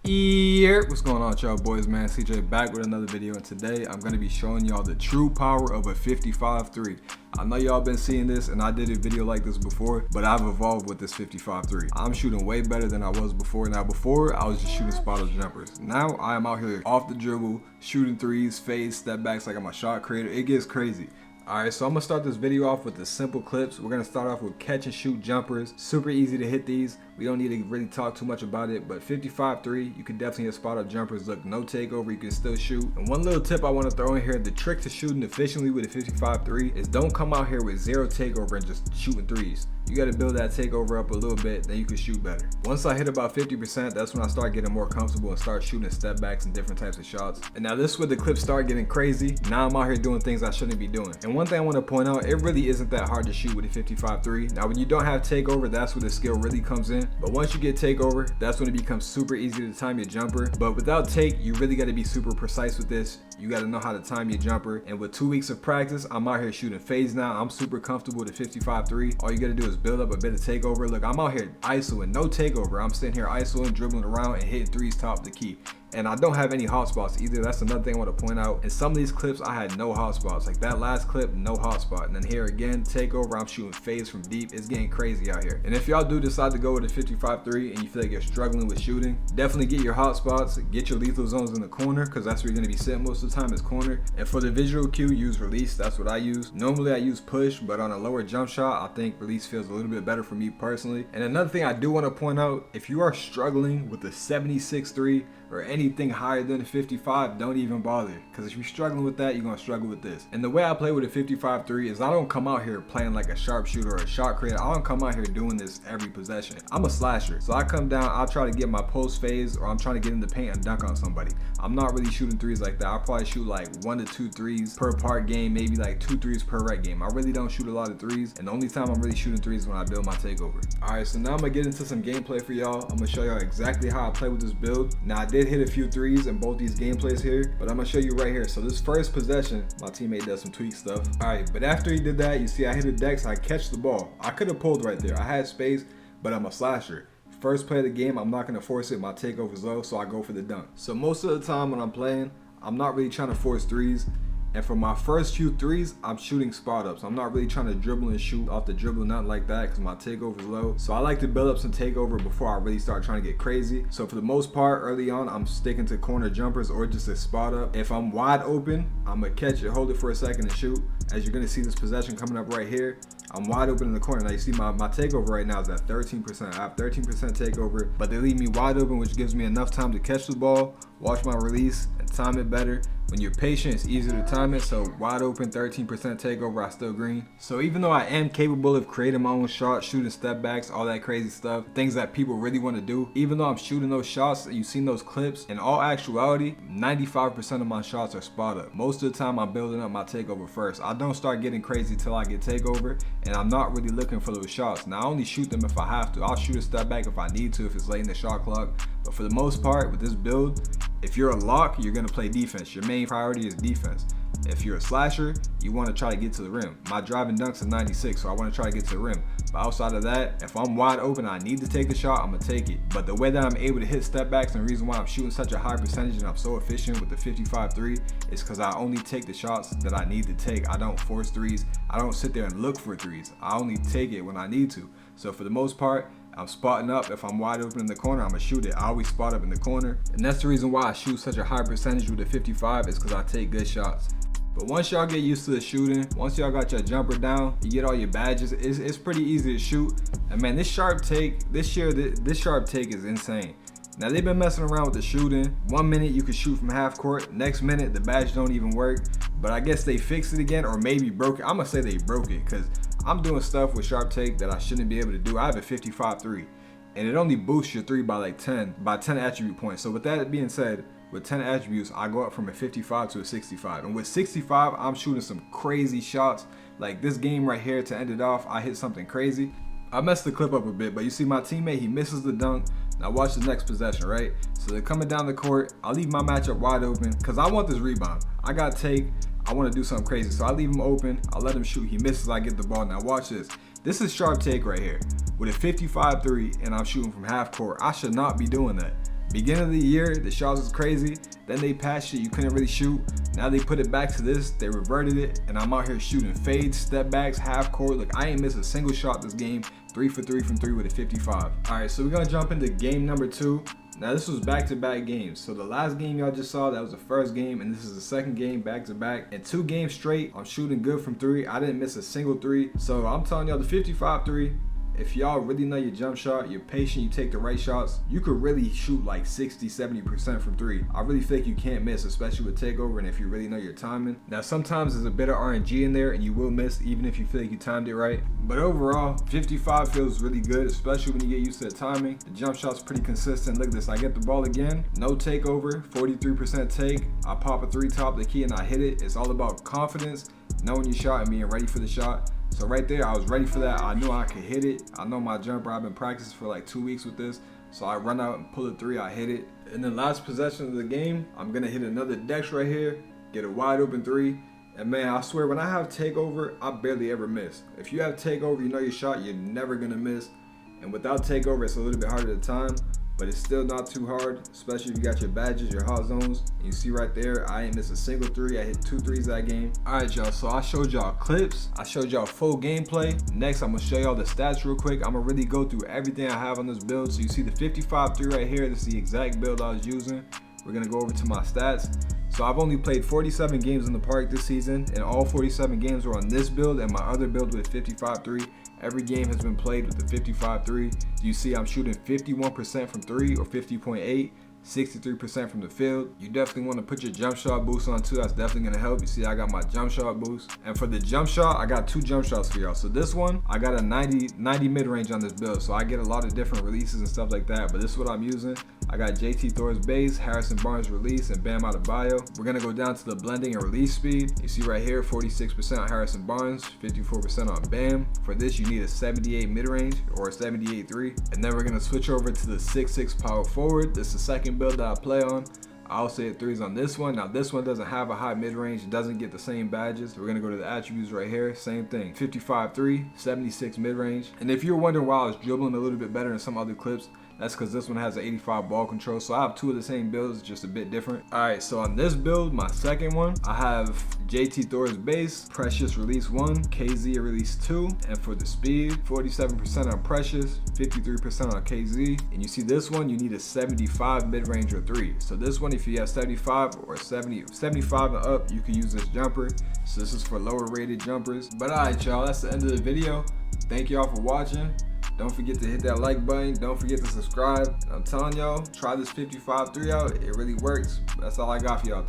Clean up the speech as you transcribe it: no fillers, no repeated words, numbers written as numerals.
Yeah, what's going on, y'all boys, man? CJ back with another video, and today I'm going to be showing y'all the true power of a 55-3. I know y'all been seeing this, and I did a video like this before, but I've evolved with this 55-3. I'm shooting way better than I was before. Now, before, I was just shooting spot-up jumpers. Now, I am out here off the dribble, shooting threes, fades, step backs like I'm a shot creator. It gets crazy. Alright, so I'm going to start this video off with the simple clips. We're going to start off with catch and shoot jumpers. Super easy to hit these. We don't need to really talk too much about it, but 55-3, you can definitely hit spot up jumpers. Look, no takeover, you can still shoot. And one little tip I want to throw in here, the trick to shooting efficiently with a 55-3 is don't come out here with zero takeover and just shooting threes. You got to build that takeover up a little bit, then you can shoot better. Once I hit about 50%, that's when I start getting more comfortable and start shooting step backs and different types of shots. And now this is where the clips start getting crazy. Now I'm out here doing things I shouldn't be doing. And one thing I want to point out, it really isn't that hard to shoot with a 55-3. Now when you don't have takeover, that's where the skill really comes in. But once you get takeover, that's when it becomes super easy to time your jumper. But without take, you really got to be super precise with this. You got to know how to time your jumper. And with 2 weeks of practice, I'm out here shooting fades now. I'm super comfortable with a 55-3. All you got to do is build up a bit of takeover. Look, I'm out here isoing, no takeover. I'm sitting here isoing, dribbling around, and hitting threes top of the key. And I don't have any hot spots either. That's another thing I want to point out. In some of these clips, I had no hot spots. Like that last clip, no hot spot. And then here again, takeover, I'm shooting fades from deep. It's getting crazy out here. And if y'all do decide to go with a 55-3 and you feel like you're struggling with shooting, definitely get your hot spots, get your lethal zones in the corner, because that's where you're going to be sitting most of the time is corner. And for the visual cue, use release. That's what I use. Normally I use push, but on a lower jump shot, I think release feels a little bit better for me personally. And another thing I do want to point out, if you are struggling with the 76-3 or anything higher than a 55, don't even bother, because if you're struggling with that, you're going to struggle with this. And the way I play with a 55-3 is I don't come out here playing like a sharpshooter or a shot creator. I don't come out here doing this every possession. I'm a slasher, so I come down, I'll try to get my post phase, or I'm trying to get in the paint and dunk on somebody. I'm not really shooting threes like that. I'll probably shoot like 1 to 2 threes per part game, maybe like 2 threes per rec game. I really don't shoot a lot of threes, and the only time I'm really shooting threes is when I build my takeover. Alright, so now I'm going to get into some gameplay for y'all. I'm going to show y'all exactly how I play with this build. Now, I did hit a few threes in both these gameplays here, but I'm gonna show you right here. So this first possession, my teammate does some tweak stuff. All right, but after he did that, you see I hit a deck, so I catch the ball. I could have pulled right there. I had space, but I'm a slasher. First play of the game, I'm not gonna force it. My takeover's low, so I go for the dunk. So most of the time when I'm playing, I'm not really trying to force threes. And for my first few threes, I'm shooting spot ups. I'm not really trying to dribble and shoot off the dribble, nothing like that, because my takeover is low. So I like to build up some takeover before I really start trying to get crazy. So for the most part, early on, I'm sticking to corner jumpers or just a spot up. If I'm wide open, I'm gonna catch it, hold it for a second and shoot. As you're gonna see this possession coming up right here, I'm wide open in the corner. Now you see my takeover right now is at 13%. I have 13% takeover, but they leave me wide open, which gives me enough time to catch the ball, watch my release, and time it better. When you're patient, it's easier to time it. So wide open, 13% takeover, I still green. So even though I am capable of creating my own shots, shooting step backs, all that crazy stuff, things that people really want to do, even though I'm shooting those shots, you've seen those clips, in all actuality, 95% of my shots are spot up. Most of the time, I'm building up my takeover first. I don't start getting crazy till I get takeover, and I'm not really looking for those shots. Now, I only shoot them if I have to. I'll shoot a step back if I need to, if it's late in the shot clock. But for the most part, with this build, if you're a lock, you're gonna play defense. Your main priority is defense. If you're a slasher, you want to try to get to the rim. My driving dunks are 96, so I want to try to get to the rim. But outside of that, if I'm wide open, I need to take the shot, I'm gonna take it. But the way that I'm able to hit step backs, and the reason why I'm shooting such a high percentage and I'm so efficient with the 55-3 is because I only take the shots that I need to take. I don't force threes. I don't sit there and look for threes. I only take it when I need to. So for the most part, I'm spotting up. If I'm wide open in the corner, I'm gonna shoot it. I always spot up in the corner. And that's the reason why I shoot such a high percentage with the 55 is because I take good shots. But once y'all get used to the shooting, once y'all got your jumper down, you get all your badges, it's pretty easy to shoot. And man, this sharp take, this sharp take is insane. Now they've been messing around with the shooting. 1 minute you can shoot from half court, next minute the badge don't even work. But I guess they fixed it again, or maybe broke it. I'm gonna say they broke it, because I'm doing stuff with sharp take that I shouldn't be able to do. I have a 55-3, and it only boosts your 3 by like 10 attribute points. So with that being said, with 10 attributes, I go up from a 55 to a 65. And with 65, I'm shooting some crazy shots. Like this game right here, to end it off, I hit something crazy. I messed the clip up a bit, but you see my teammate, he misses the dunk. Now watch the next possession, right? So they're coming down the court. I leave my matchup wide open because I want this rebound. I got take. I want to do something crazy. So I leave him open. I let him shoot. He misses. I get the ball. Now watch this. This is sharp take right here. With a 55-3 and I'm shooting from half court. I should not be doing that. Beginning of the year, the shots was crazy. Then they patched it, you couldn't really shoot. Now they put it back to this, they reverted it, and I'm out here shooting fades, step backs, half court. Look, I ain't missed a single shot this game. 3 for 3 from 3 with a 55. All right, so we're gonna jump into game number 2. Now this was back-to-back games. So the last game y'all just saw, that was the first game, and this is the second game back-to-back. And 2 games straight, I'm shooting good from 3. I didn't miss a single 3. So I'm telling y'all, the 55 3, if y'all really know your jump shot, you're patient, you take the right shots, you could really shoot like 60-70% from 3. I really think you can't miss, especially with takeover and if you really know your timing. Now sometimes there's a bit of RNG in there and you will miss even if you feel like you timed it right. But overall, 55 feels really good, especially when you get used to the timing. The jump shot's pretty consistent. Look at this, I get the ball again, no takeover, 43% take. I pop a 3 top the key and I hit it. It's all about confidence, knowing your shot and being ready for the shot. So right there, I was ready for that. I knew I could hit it. I know my jumper. I've been practicing for like 2 weeks with this. So I run out and pull a 3, I hit it. In the last possession of the game, I'm gonna hit another dex right here, get a wide open 3. And man, I swear, when I have takeover, I barely ever miss. If you have takeover, you know your shot, you're never gonna miss. And without takeover, it's a little bit harder to time, but it's still not too hard, especially if you got your badges, your hot zones. And you see right there, I ain't missed a single 3. I hit 2 3s that game. All right, y'all, so I showed y'all clips. I showed y'all full gameplay. Next, I'm gonna show y'all the stats real quick. I'm gonna really go through everything I have on this build. So you see the 55 3 right here. This is the exact build I was using. We're gonna go over to my stats. So I've only played 47 games in the park this season, and all 47 games were on this build and my other build with 55 3. Every game has been played with the 55 3. You see I'm shooting 51% from 3 or 50.8, 63% from the field. You definitely want to put your jump shot boost on too. That's definitely going to help. You see I got my jump shot boost. And for the jump shot, I got 2 jump shots for y'all. So this one, I got a 90 mid-range on this build. So I get a lot of different releases and stuff like that. But this is what I'm using. I got JT Thor's base, Harrison Barnes release, and Bam Adebayo. We're going to go down to the blending and release speed. You see right here, 46% on Harrison Barnes, 54% on Bam. For this, you need a 78 mid-range or a 78 3. And then we're going to switch over to the 6'6" power forward. This is the second build that I play on. I also hit 3s on this one. Now this one doesn't have a high mid-range, it doesn't get the same badges. We're gonna go to the attributes right here, same thing. 55 3, 76 mid-range. And if you're wondering why I was dribbling a little bit better than some other clips, that's because this one has an 85 ball control. So I have 2 of the same builds, just a bit different. All right, so on this build, my second one, I have JT Thor's base, Precious release 1, KZ release 2. And for the speed, 47% on Precious, 53% on KZ. And you see this one, you need a 75 mid-range or 3. So this one, if you have 75 or 75 and up, you can use this jumper. So this is for lower rated jumpers. But all right, y'all, that's the end of the video. Thank y'all for watching. Don't forget to hit that like button. Don't forget to subscribe. And I'm telling y'all, try this 55 3 out. It really works. That's all I got for y'all.